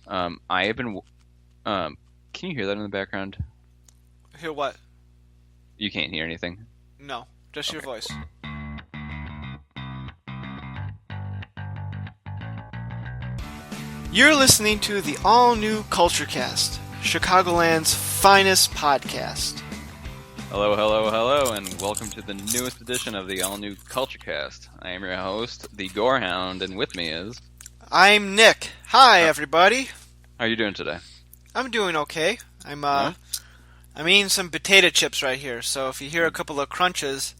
I have been. Can you hear that in the background? Hear what? You can't hear anything. No, just your Okay. voice. You're listening to the all-new Culture Cast, Chicagoland's finest podcast. Hello, hello, hello, and welcome to the newest edition of the all-new Culture Cast. I am your host, the Gorehound, and with me is. I'm Nick. Hi, everybody. How are you doing today? I'm doing okay. I'm Yeah? I'm eating some potato chips right here, so if you hear a couple of crunches,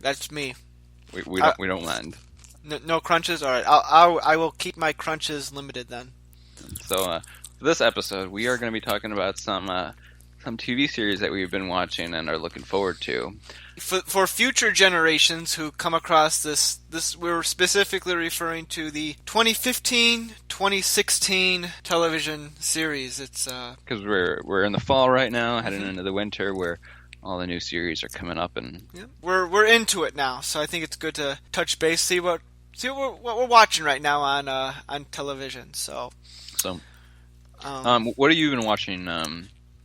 that's me. We don't mind. No crunches. All right, I will keep my crunches limited then. So, for this episode, we are going to be talking about some TV series that we've been watching and are looking forward to. For future generations who come across this we're specifically referring to the 2015-2016 television series. It's Because we're in the fall right now, heading into the winter, where all the new series are coming up, and yeah, we're into it now. So I think it's good to touch base, see what we're watching right now on television. So what have you been watching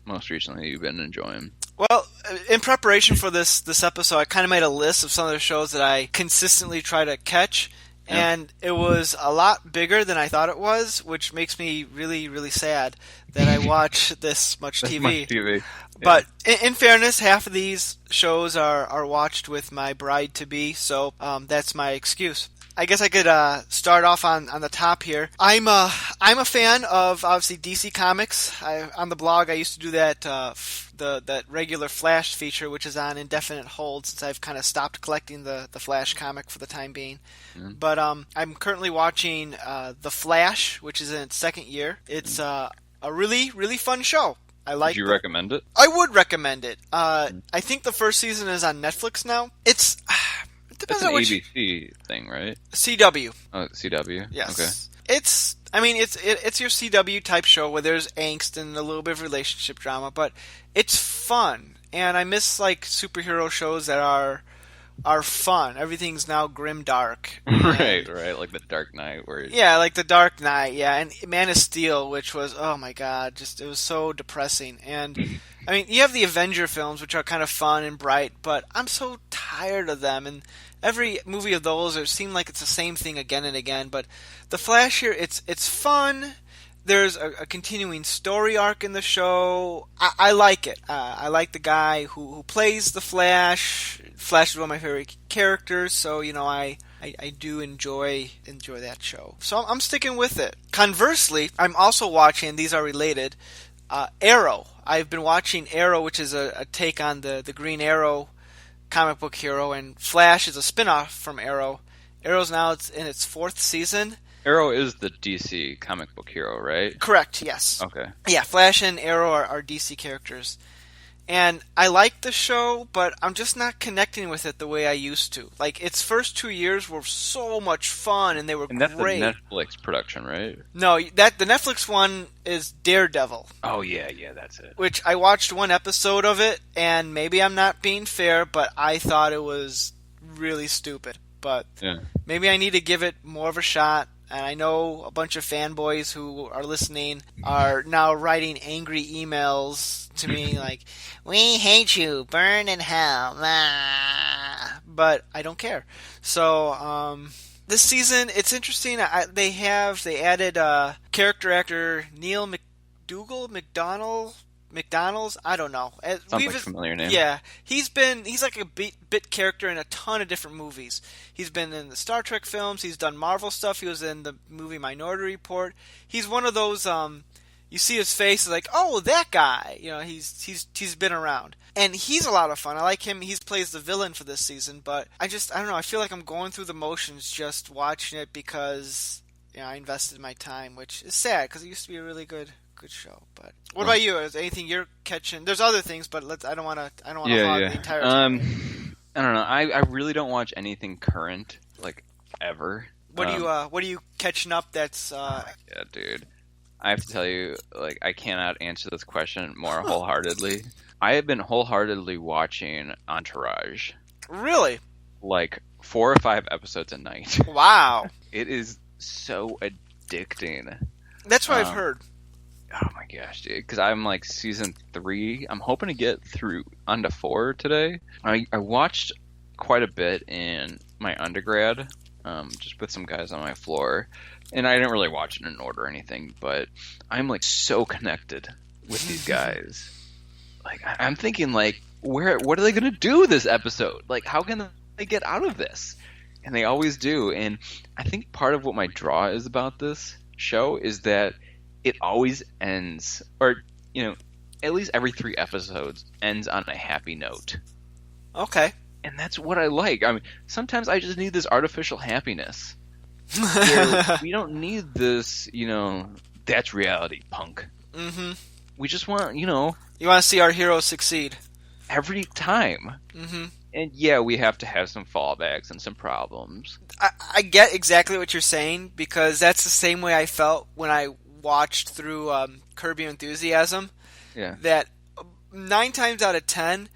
most recently that you've been enjoying? Well, in preparation for this episode, I kind of made a list of some of the shows that I consistently try to catch, and it was a lot bigger than I thought it was, which makes me really, really sad that I watch this much TV. Much TV. But in fairness, half of these shows are watched with my bride-to-be, so that's my excuse. I guess I could start off on the top here. I'm a fan of obviously DC Comics. On the blog I used to do that that regular Flash feature, which is on indefinite hold since I've kind of stopped collecting the Flash comic for the time being. Mm. But I'm currently watching The Flash, which is in its second year. It's a really, really fun show. Would you recommend it? I would recommend it. I think the first season is on Netflix now. It depends It's an on which ABC thing, right? CW. Oh, CW. Yes. Okay. It's your CW type show where there's angst and a little bit of relationship drama, but it's fun. And I miss like superhero shows that are fun. Everything's now grim dark. Right, like the Dark Knight, where Yeah, like the Dark Knight, yeah, and Man of Steel, which was, oh my god, just it was so depressing. And I mean, you have the Avenger films, which are kind of fun and bright, but I'm so tired of them. And every movie of those, it seemed like it's the same thing again and again. But the Flash here, it's fun. There's a continuing story arc in the show. I like it. I like the guy who plays the Flash. Flash is one of my favorite characters, so I do enjoy that show. So I'm sticking with it. Conversely, I'm also watching, these are related, Arrow. I've been watching Arrow, which is a take on the Green Arrow comic book hero, and Flash is a spin-off from Arrow. Arrow's now in its fourth season. Arrow is the DC comic book hero, right? Correct, yes. Okay. Yeah, Flash and Arrow are DC characters. And I like the show, but I'm just not connecting with it the way I used to. Like, its first 2 years were so much fun, and they were And that's great. the Netflix production, right? No, the Netflix one is Daredevil. Oh, yeah, that's it. Which I watched one episode of it, and maybe I'm not being fair, but I thought it was really stupid. But maybe I need to give it more of a shot. And I know a bunch of fanboys who are listening are now writing angry emails to me like, "We hate you, burn in hell." But I don't care. So this season, it's interesting. They added character actor Neil McDonald's, I don't know. Sounds like a familiar name. Yeah, he's like a bit character in a ton of different movies. He's been in the Star Trek films. He's done Marvel stuff. He was in the movie Minority Report. He's one of those. You see his face, it's like, oh, that guy. He's been around, and he's a lot of fun. I like him. He plays the villain for this season, but I don't know. I feel like I'm going through the motions just watching it because I invested my time, which is sad because it used to be a really good show. But what about you? Is there anything you're catching? There's other things, but I don't want to hog the entire time. I don't know. I really don't watch anything current, like, ever. What are you catching up that's yeah, dude. I have to tell you, like, I cannot answer this question more wholeheartedly. I have been wholeheartedly watching Entourage. Really? Like, 4 or 5 episodes a night. Wow. It is so addicting. That's what I've heard. Oh my gosh, dude! Because I'm like season 3. I'm hoping to get through onto 4 today. I watched quite a bit in my undergrad, just with some guys on my floor, and I didn't really watch it in order or anything. But I'm like so connected with these guys. Like I'm thinking, like, what are they gonna do this episode? Like, how can they get out of this? And they always do. And I think part of what my draw is about this show is that it always ends, or, you know, at least every 3 episodes ends on a happy note. Okay. And that's what I like. I mean, sometimes I just need this artificial happiness. We don't need this, you know, that's reality, punk. Mm-hmm. We just want, you know... You want to see our heroes succeed. Every time. Mm-hmm. And yeah, we have to have some fallbacks and some problems. I get exactly what you're saying, because that's the same way I felt when I watched through Curb Your Enthusiasm. Yeah. That 9 times out of 10,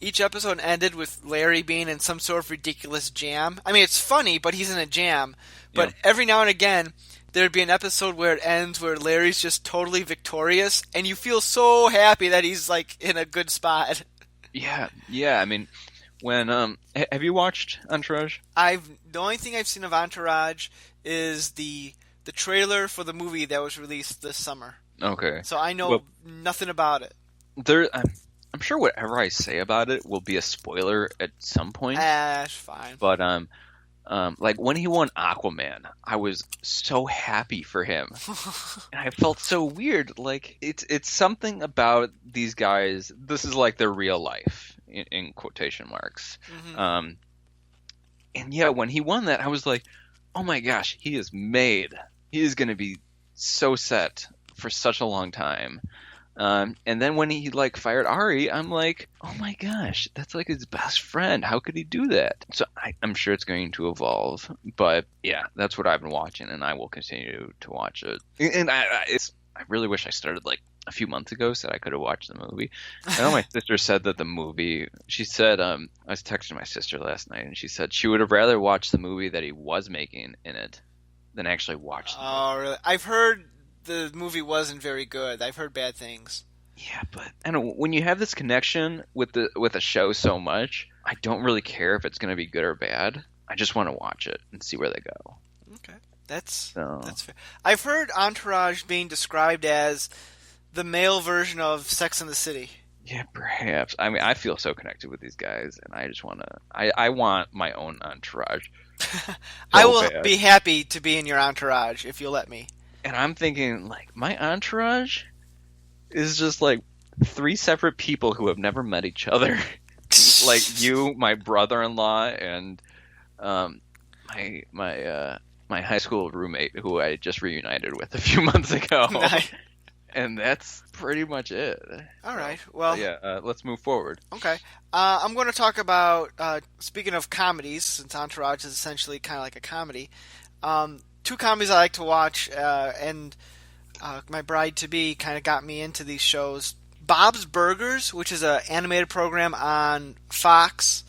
each episode ended with Larry being in some sort of ridiculous jam. I mean, it's funny, but he's in a jam. But every now and again, there'd be an episode where it ends where Larry's just totally victorious, and you feel so happy that he's, like, in a good spot. Yeah. I mean... When have you watched Entourage? The only thing I've seen of Entourage is the trailer for the movie that was released this summer. Okay. So I know nothing about it. I'm sure whatever I say about it will be a spoiler at some point. That's fine. But like when he won Aquaman, I was so happy for him, and I felt so weird. Like it's something about these guys. This is like their real life. In quotation marks. Mm-hmm. And yeah, when he won that, I was like, oh my gosh, he is made. He is going to be so set for such a long time. And then when he like fired Ari, I'm like, oh my gosh, that's like his best friend. How could he do that? So I'm sure it's going to evolve. But yeah, that's what I've been watching, and I will continue to watch it. And I really wish I started like a few months ago, so I could have watched the movie. I know my sister said that the movie, she said, I was texting my sister last night, and she said she would have rather watched the movie that he was making in it than actually watch the movie. Oh, really? I've heard the movie wasn't very good. I've heard bad things. Yeah, but I don't know, when you have this connection with a show so much, I don't really care if it's going to be good or bad. I just want to watch it and see where they go. Okay. That's fair. I've heard Entourage being described as the male version of Sex and the City. Yeah, perhaps. I mean, I feel so connected with these guys, and I just want to... I want my own entourage. I will be happy to be in your entourage if you'll let me. And I'm thinking, like, my entourage is just, like, 3 separate people who have never met each other. Like, you, my brother-in-law, and my high school roommate who I just reunited with a few months ago. Nice. And that's pretty much it. All right. Well, yeah. Let's move forward. Okay. I'm going to talk about, speaking of comedies, since Entourage is essentially kind of like a comedy, 2 comedies I like to watch, and my bride-to-be kind of got me into these shows. Bob's Burgers, which is an animated program on Fox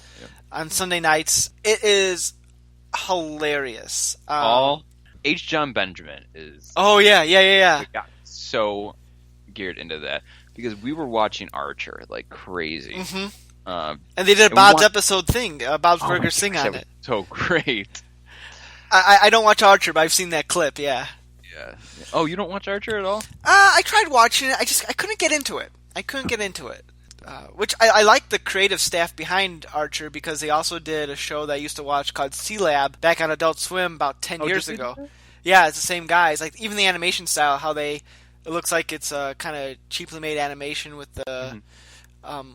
on Sunday nights. It is hilarious. H. John Benjamin is... Oh, yeah. We got so geared into that because we were watching Archer like crazy. Mm-hmm. And they did a Bob's episode thing, Bob's Burgers thing on it. So great. I don't watch Archer, but I've seen that clip, yeah. Oh, you don't watch Archer at all? I tried watching it. I couldn't get into it. Which I like the creative staff behind Archer because they also did a show that I used to watch called C-Lab back on Adult Swim about 10 years ago. Yeah, it's the same guys. Like even the animation style, how it looks like it's a kind of cheaply made animation with the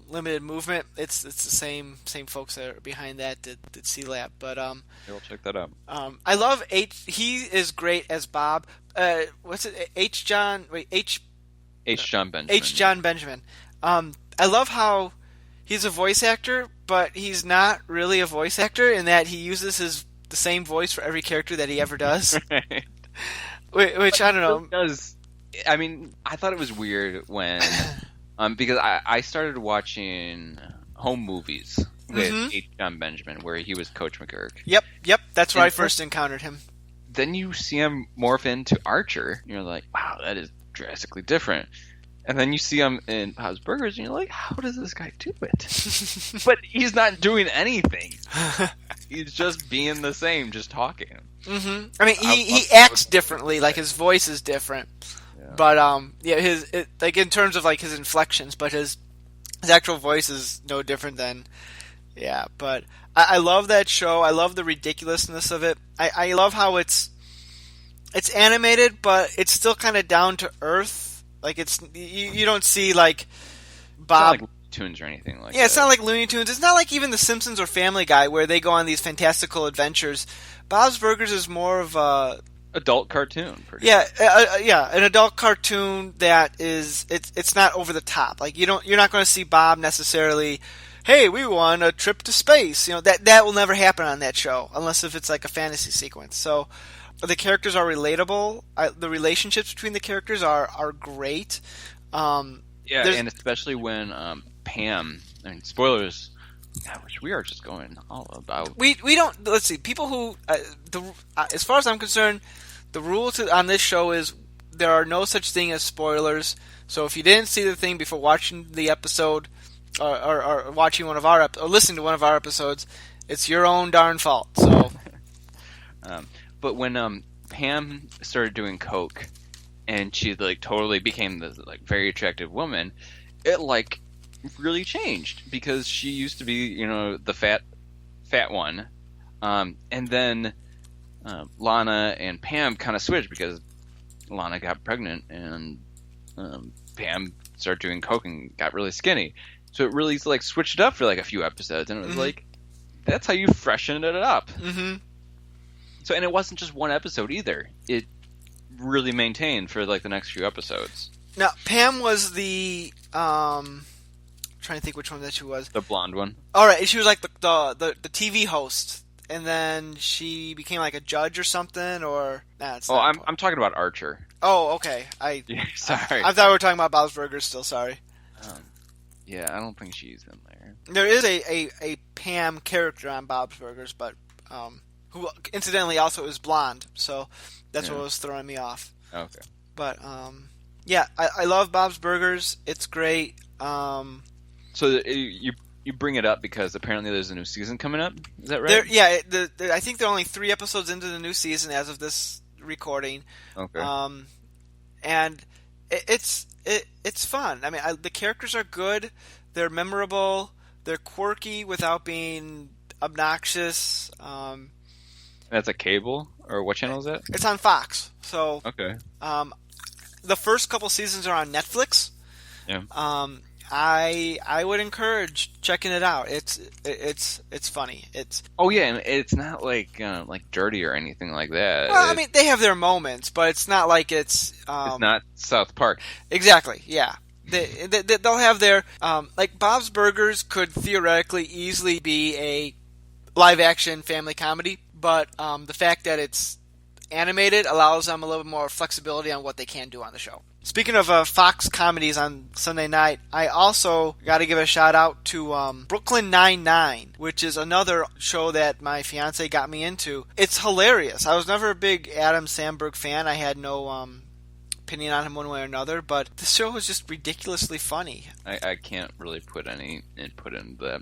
limited movement. It's the same folks that are behind that did C-Lab. But we'll check that out. I love H. He is great as Bob. What's it? H. John Benjamin. H. John Benjamin. I love how he's a voice actor, but he's not really a voice actor in that he uses the same voice for every character that he ever does. Right. Which I don't know. I mean, I thought it was weird when because I started watching home movies with H. John Benjamin, where he was Coach McGurk. Yep. That's where I first encountered him. Then you see him morph into Archer. And you're like, wow, that is drastically different. And then you see him in Bob's Burgers, and you're like, how does this guy do it? But he's not doing anything. He's just being the same, just talking. Mm-hmm. I mean, he acts differently. Like, his voice is different. Yeah. But, like, in terms of, like, his inflections, but his actual voice is no different than... Yeah, but I love that show. I love the ridiculousness of it. I love how it's animated, but it's still kind of down to earth. Like, it's you don't see, like, Bob... It's not like Looney Tunes or anything like that. Yeah, it's not like Looney Tunes. It's not like even The Simpsons or Family Guy, where they go on these fantastical adventures. Bob's Burgers is more of a... adult cartoon. Yeah, an adult cartoon that is... It's not over the top. Like, you're not going to see Bob necessarily... Hey, we won a trip to space. You know, that will never happen on that show, unless if it's like a fantasy sequence. So... The characters are relatable. The relationships between the characters are great. And especially when Pam. I mean, spoilers. Which we are just going all about. We don't. Let's see. People who, as far as I'm concerned, the rule on this show is there are no such thing as spoilers. So if you didn't see the thing before watching the episode, or watching one of our or listening to one of our episodes, it's your own darn fault. So. But when Pam started doing coke, and she like totally became this like very attractive woman, it like really changed because she used to be the fat one, and then Lana and Pam kind of switched because Lana got pregnant and Pam started doing coke and got really skinny. So it really like switched up for like a few episodes, and it was like that's how you freshened it up. Mm-hmm. So, and it wasn't just one episode either. It really maintained for like the next few episodes. Now, Pam was the trying to think which one that she was. The blonde one. All right, she was like the TV host, and then she became like a judge or something. Or I'm talking about Archer. Oh, okay. Sorry. I thought we were talking about Bob's Burgers. Still, sorry. Yeah, I don't think she's in there. There is a Pam character on Bob's Burgers, but who incidentally also is blonde, so that's what was throwing me off. Okay. But I love Bob's Burgers. It's great. So you bring it up because apparently there's a new season coming up. Is that right? I think they're only 3 episodes into the new season as of this recording. Okay. And it's fun. I mean, the characters are good. They're memorable. They're quirky without being obnoxious. That's a cable, or what channel is that? It's on Fox. So okay. The first couple seasons are on Netflix. Yeah. I would encourage checking it out. It's funny. And it's not like dirty or anything like that. Well, I mean, they have their moments, but it's not like it's not South Park. Exactly. Yeah. They'll have their like Bob's Burgers could theoretically easily be a live action family comedy, but the fact that it's animated allows them a little bit more flexibility on what they can do on the show. Speaking of Fox comedies on Sunday night, I also got to give a shout out to Brooklyn Nine-Nine, which is another show that my fiance got me into. It's hilarious. I was never a big Adam Sandberg fan. I had no opinion on him one way or another, but this show is just ridiculously funny. I can't really put any input in the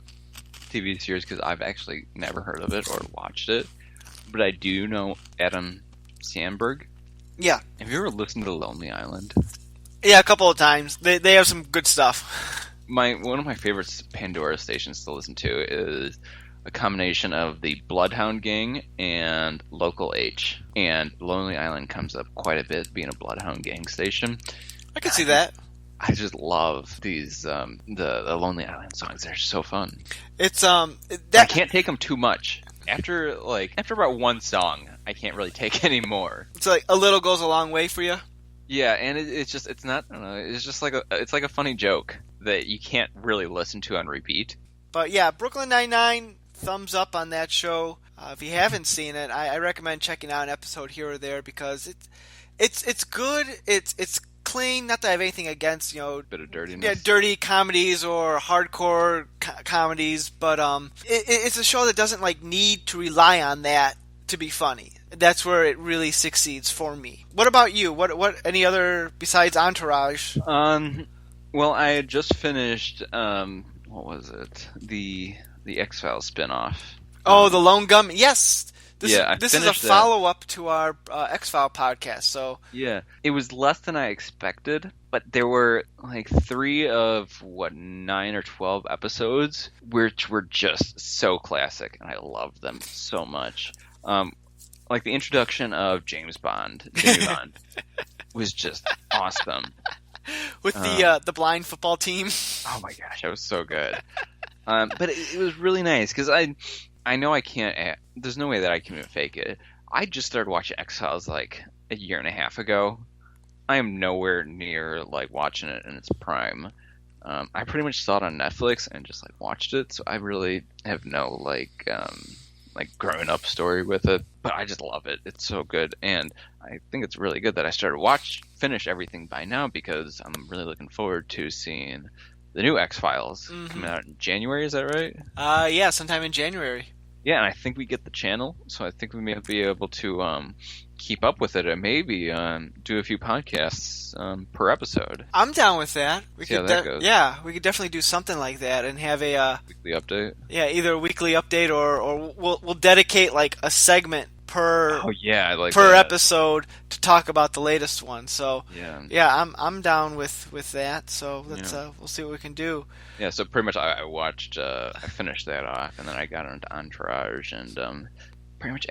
TV series because I've actually never heard of it or watched it, but I do know Adam Sandberg. Yeah. Have you ever listened to Lonely Island? Yeah, a couple of times. They have some good stuff. One of my favorite Pandora stations to listen to is a combination of the Bloodhound Gang and Local H. And Lonely Island comes up quite a bit, being a Bloodhound Gang station. I can see that. I just love these the Lonely Island songs. They're so fun. It's I can't take them too much. After about one song, I can't really take any more. It's like a little goes a long way for you. Yeah, and it's not. I don't know. It's just like a funny joke that you can't really listen to on repeat. But yeah, Brooklyn Nine-Nine, thumbs up on that show. If you haven't seen it, I recommend checking out an episode here or there because it's good. It's clean. Not that I have anything against, Bit of dirtiness. yeah, dirty comedies or hardcore comedies, but it's a show that doesn't like need to rely on that to be funny. That's where it really succeeds for me. What about you? What any other besides Entourage? Well, I had just finished what was it? The X-Files spinoff. Oh, the Lone Gunman. Yes. This is a follow-up to our X-File podcast. So yeah, it was less than I expected, but there were like 3 of 9 or 12 episodes which were just so classic, and I loved them so much. Like the introduction of James Bond was just awesome. With the blind football team. Oh my gosh, that was so good. But it was really nice because I know I can't. There's no way that I can even fake it. I just started watching X-Files like a year and a half ago. I am nowhere near like watching it in its prime. I pretty much saw it on Netflix and just like watched it, so I really have no like growing up story with it. But I just love it. It's so good, and I think it's really good that I started finish everything by now because I'm really looking forward to seeing the new X-Files coming out in January. Is that right? Yeah, sometime in January. Yeah, and I think we get the channel, so I think we may be able to keep up with it and maybe do a few podcasts per episode. I'm down with that. See how that goes. Yeah, we could definitely do something like that and have a weekly update. Yeah, either a weekly update or we'll dedicate like a segment per episode to talk about the latest one. So yeah, I'm down with that. So let's we'll see what we can do. Yeah, so pretty much I watched I finished that off, and then I got into Entourage, and pretty much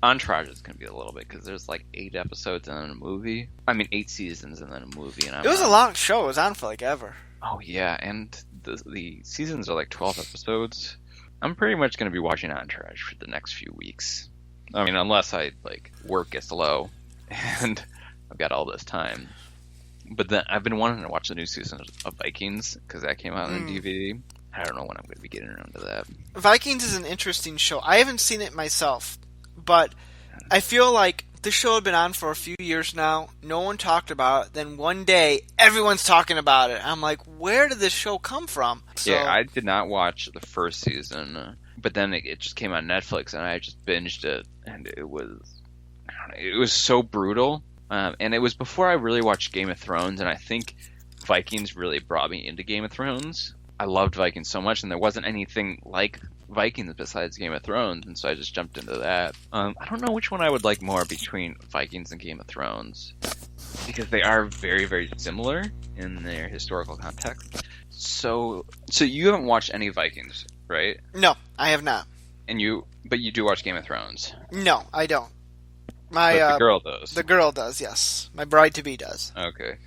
Entourage is going to be a little bit because there's like 8 episodes and then a movie. I mean 8 seasons and then a movie. And it was a long show. It was on for like ever. Oh yeah, and the seasons are like 12 episodes. I'm pretty much going to be watching Entourage for the next few weeks. I mean, unless work gets low and I've got all this time. But then I've been wanting to watch the new season of Vikings because that came out on DVD. I don't know when I'm going to be getting around to that. Vikings is an interesting show. I haven't seen it myself, but I feel like this show had been on for a few years now. No one talked about it. Then one day, everyone's talking about it. I'm like, where did this show come from? So, yeah, I did not watch the first season. But then it just came on Netflix, and I just binged it, and it was so brutal. And it was before I really watched Game of Thrones, and I think Vikings really brought me into Game of Thrones. I loved Vikings so much, and there wasn't anything like Vikings besides Game of Thrones, and so I just jumped into that. I don't know which one I would like more between Vikings and Game of Thrones, because they are very, very similar in their historical context. So you haven't watched any Vikings, right? No, I have not. But you do watch Game of Thrones? No, I don't. But the girl does. The girl does, yes. My bride-to-be does. Okay.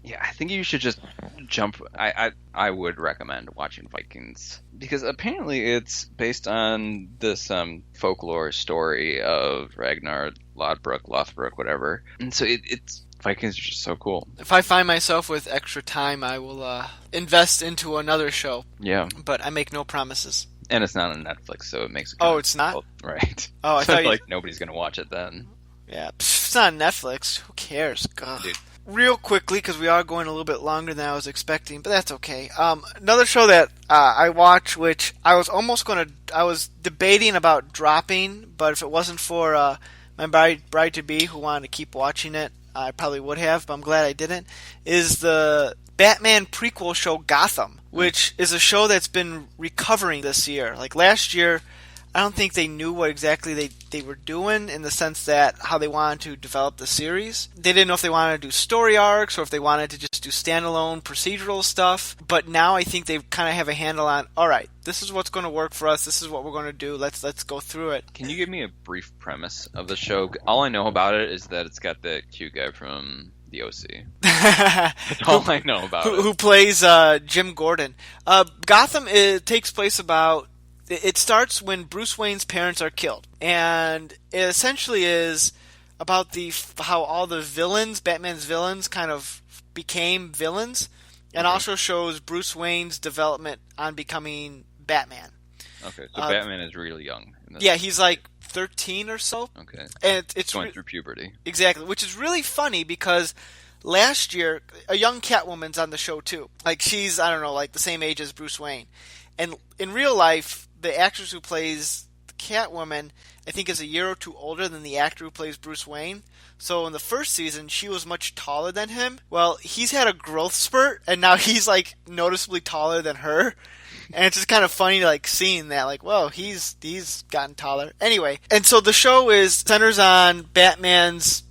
Yeah, I think you should just jump. I would recommend watching Vikings because apparently it's based on this folklore story of Ragnar Lothbrok, whatever. And so it's Vikings are just so cool. If I find myself with extra time, I will invest into another show. Yeah, but I make no promises. And it's not on Netflix, so it makes it. It's not? Right. Oh, I thought like nobody's gonna watch it then. Yeah, it's not on Netflix. Who cares? God. Dude. Real quickly, because we are going a little bit longer than I was expecting, but that's okay. Another show that I watch, which I was debating about dropping, but if it wasn't for my bride-to-be who wanted to keep watching it, I probably would have, but I'm glad I didn't, is the Batman prequel show Gotham, which is a show that's been recovering this year. Like last year, I don't think they knew what exactly they were doing in the sense that how they wanted to develop the series. They didn't know if they wanted to do story arcs or if they wanted to just do standalone procedural stuff. But now I think they kind of have a handle on, all right, this is what's going to work for us. This is what we're going to do. Let's go through it. Can you give me a brief premise of the show? All I know about it is that it's got the cute guy from the OC. That's all I know about it. Who plays Jim Gordon. Gotham takes place about... It starts when Bruce Wayne's parents are killed, and it essentially is about how all the villains, Batman's villains, kind of became villains, and also shows Bruce Wayne's development on becoming Batman. Okay, so Batman is really young. Yeah, he's like 13 or so. Okay. And it's going through puberty. Exactly, which is really funny because last year a young Catwoman's on the show too. Like she's, I don't know, like the same age as Bruce Wayne. And in real life, the actress who plays Catwoman, I think, is a year or two older than the actor who plays Bruce Wayne. So in the first season, she was much taller than him. Well, he's had a growth spurt, and now he's like noticeably taller than her. And it's just kind of funny, like seeing that, like, whoa, he's gotten taller. Anyway, and so the show centers on Batman's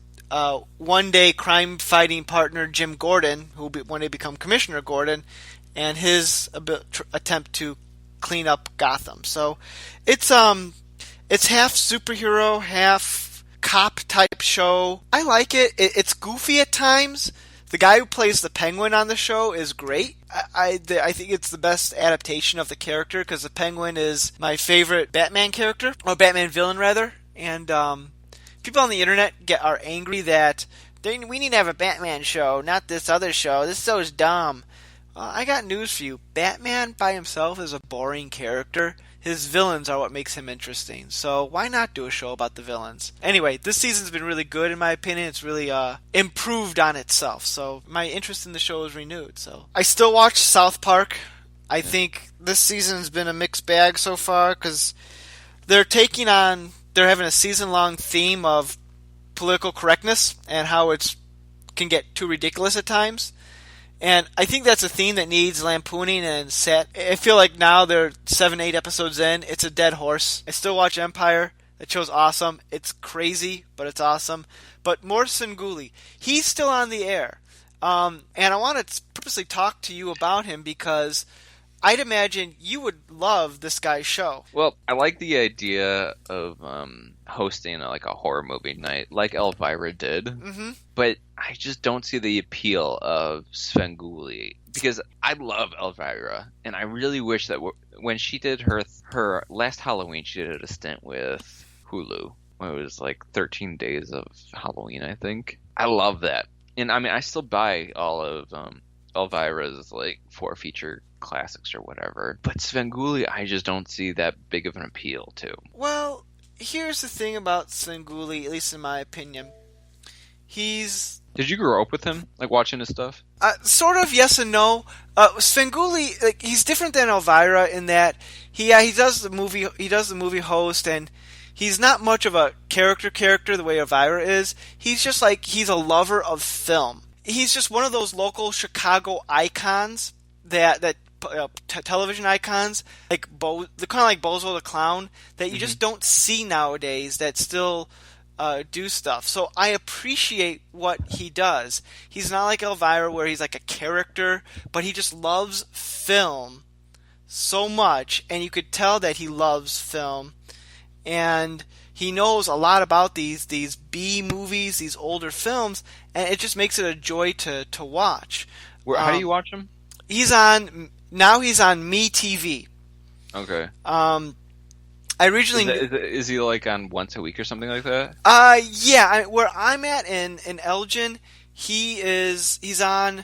one-day crime-fighting partner Jim Gordon, who will one day become Commissioner Gordon, and his attempt to clean up Gotham. So it's half superhero, half cop type show. I like it. It's goofy at times. The guy who plays the Penguin on the show is great. I think it's the best adaptation of the character because the Penguin is my favorite Batman character, or Batman villain rather. And people on the internet are angry that we need to have a Batman show, not this other show. This show's dumb. I got news for you. Batman by himself is a boring character. His villains are what makes him interesting. So why not do a show about the villains? Anyway, this season's been really good in my opinion. It's really improved on itself. So my interest in the show is renewed. So I still watch South Park. I think this season's been a mixed bag so far because they're having a season-long theme of political correctness and how it can get too ridiculous at times. And I think that's a theme that needs lampooning and set. I feel like now they're 7-8 episodes in. It's a dead horse. I still watch Empire. That show's awesome. It's crazy, but it's awesome. But more Svengoolie. He's still on the air. And I want to purposely talk to you about him because I'd imagine you would love this guy's show. Well, I like the idea of hosting a horror movie night like Elvira did. Mm-hmm. But I just don't see the appeal of Svengoolie because I love Elvira, and I really wish that when she did her last Halloween, she did a stint with Hulu. It was like 13 Days of Halloween, I think. I love that, and I mean, I still buy all of Elvira's 4 feature classics or whatever. But Svengoolie, I just don't see that big of an appeal to. Well, here's the thing about Svengoolie, at least in my opinion. Did you grow up with him, watching his stuff? Sort of, yes and no. Svengoolie, he's different than Elvira in that he does the movie host, and he's not much of a character the way Elvira is. He's just he's a lover of film. He's just one of those local Chicago icons that television icons, they're kind of like Bozo the Clown, that you just don't see nowadays that still do stuff. So I appreciate what he does. He's not like Elvira where he's like a character, but he just loves film so much, and you could tell that he loves film, and he knows a lot about these B movies, these older films, and it just makes it a joy to watch. How do you watch him? He's on MeTV. Okay. I originally is he on once a week or something like that? Yeah. Where I'm at in Elgin, he's on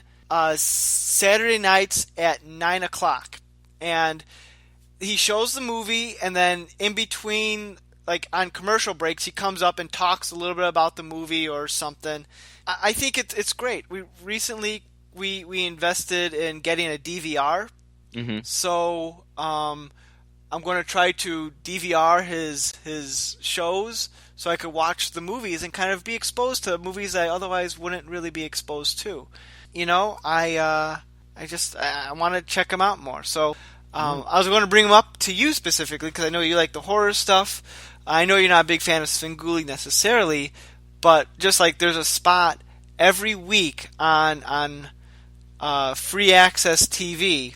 Saturday nights at 9:00, and he shows the movie, and then in between, on commercial breaks, he comes up and talks a little bit about the movie or something. I think it's great. We recently we invested in getting a DVR, so I'm going to try to DVR his shows so I could watch the movies and kind of be exposed to movies I otherwise wouldn't really be exposed to. I want to check him out more. So I was going to bring him up to you specifically because I know you like the horror stuff. I know you're not a big fan of Svengoolie necessarily, but just there's a spot every week on free access TV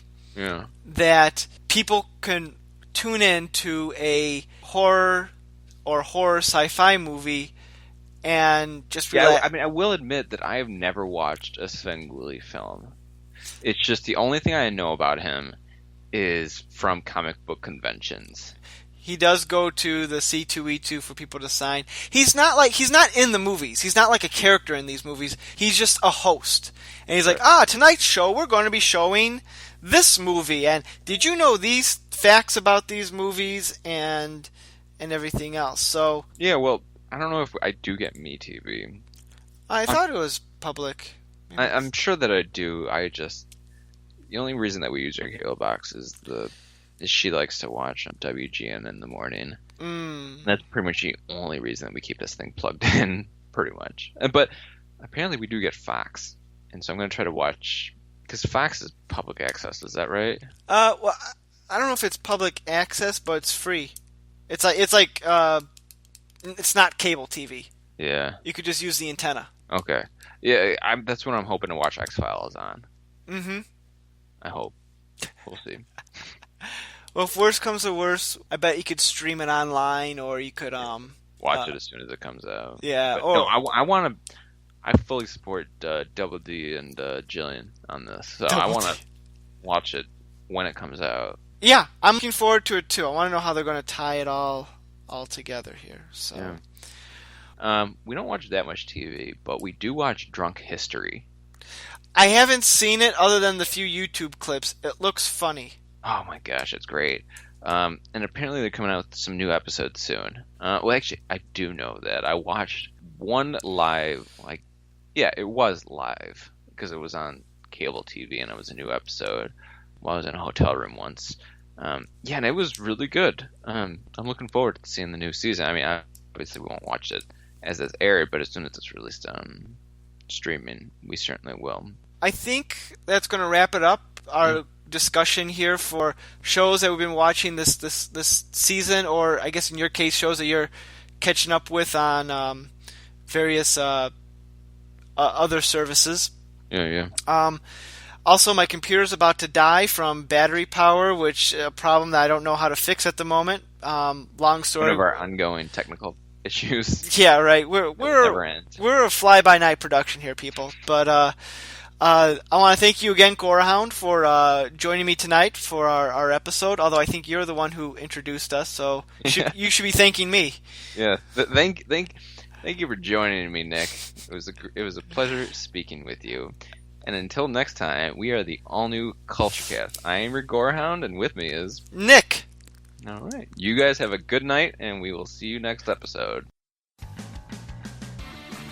that people can tune in to a horror or horror sci-fi movie and just relax. I mean, I will admit that I have never watched a Svengoolie film. It's just the only thing I know about him is from comic book conventions. He does go to the C2E2 for people to sign. He's not in the movies. He's not like a character in these movies. He's just a host. And he's tonight's show we're going to be showing this movie, and did you know these facts about these movies? And and everything else. So Yeah, well, I don't know if I do get MeTV. I thought it was public. Maybe I'm sure that I do. The only reason that we use our cable box is she likes to watch on WGN in the morning. That's pretty much the only reason that we keep this thing plugged in, pretty much. But apparently we do get Fox, and so I'm going to try to watch, because Fox is public access. Is that right? Well, I don't know if it's public access, but it's free. It's not cable TV. Yeah. You could just use the antenna. Okay. Yeah, that's what I'm hoping to watch X-Files on. Mm-hmm. I hope. We'll see. Well, if worse comes to worse, I bet you could stream it online, or you could watch it as soon as it comes out. Yeah. But or no, I want to. I fully support Double D and Jillian on this, so I want to watch it when it comes out. Yeah, I'm looking forward to it too. I want to know how they're going to tie it all together here. So. Yeah. We don't watch that much TV, but we do watch Drunk History. I haven't seen it other than the few YouTube clips. It looks funny. Oh my gosh, it's great. And apparently they're coming out with some new episodes soon. Well, actually, I do know that. I watched one live, it was live, because it was on cable TV and it was a new episode while I was in a hotel room once. And it was really good. I'm looking forward to seeing the new season. I mean, obviously we won't watch it as it's aired, but as soon as it's released on streaming, we certainly will. I think that's going to wrap it up, our discussion here for shows that we've been watching this season, or I guess in your case, shows that you're catching up with on various other services. Yeah. Also, my computer's about to die from battery power, which a problem that I don't know how to fix at the moment. Long story. One of our ongoing technical issues. Yeah, right. We're a fly-by-night production here, people. But I want to thank you again, Gorehound, for joining me tonight for our episode. Although I think you're the one who introduced us, so you should be thanking me. Yeah. Thank you for joining me, Nick. It was a pleasure speaking with you. And until next time, we are the all-new CultureCast. I am your Gorehound, and with me is Nick. All right. You guys have a good night, and we will see you next episode.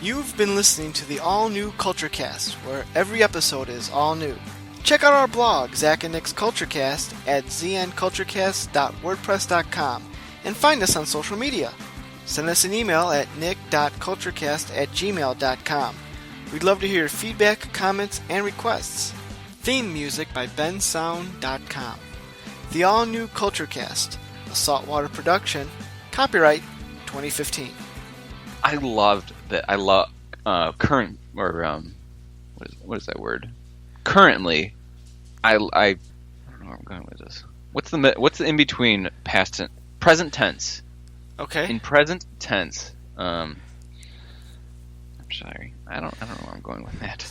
You've been listening to the all-new CultureCast, where every episode is all new. Check out our blog, Zach and Nick's CultureCast, at znculturecast.wordpress.com, and find us on social media. Send us an email at nick.culturecast@gmail.com. We'd love to hear your feedback, comments, and requests. Theme music by bensound.com. The all-new CultureCast, a saltwater production, copyright 2015. I loved that. I love current, or what is that word? Currently, I don't know where I'm going with this. What's the in between past and present tense? Okay. In present tense, I'm sorry. I don't know where I'm going with that.